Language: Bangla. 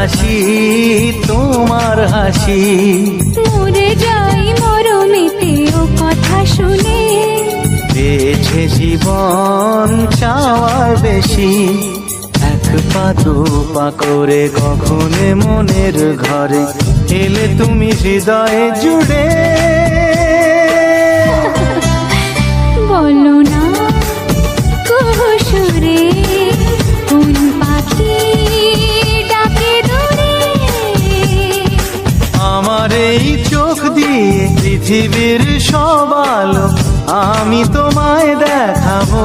হাসি তোমার হাসি। মরে যাই মরমিতে ও কথা শুনে, পেয়েছে জীবন চাওয়ার বেশি। এক পা দু পা করে কখনে মনের ঘরে এলে তুমি হৃদয়ে জুড়ে। বলো না কুহুসুরে কোন পাখি ডাকে দূরে। আমার এই চোখ দিয়ে পৃথিবীর সব আলো আমি তোমায় দেখাবো।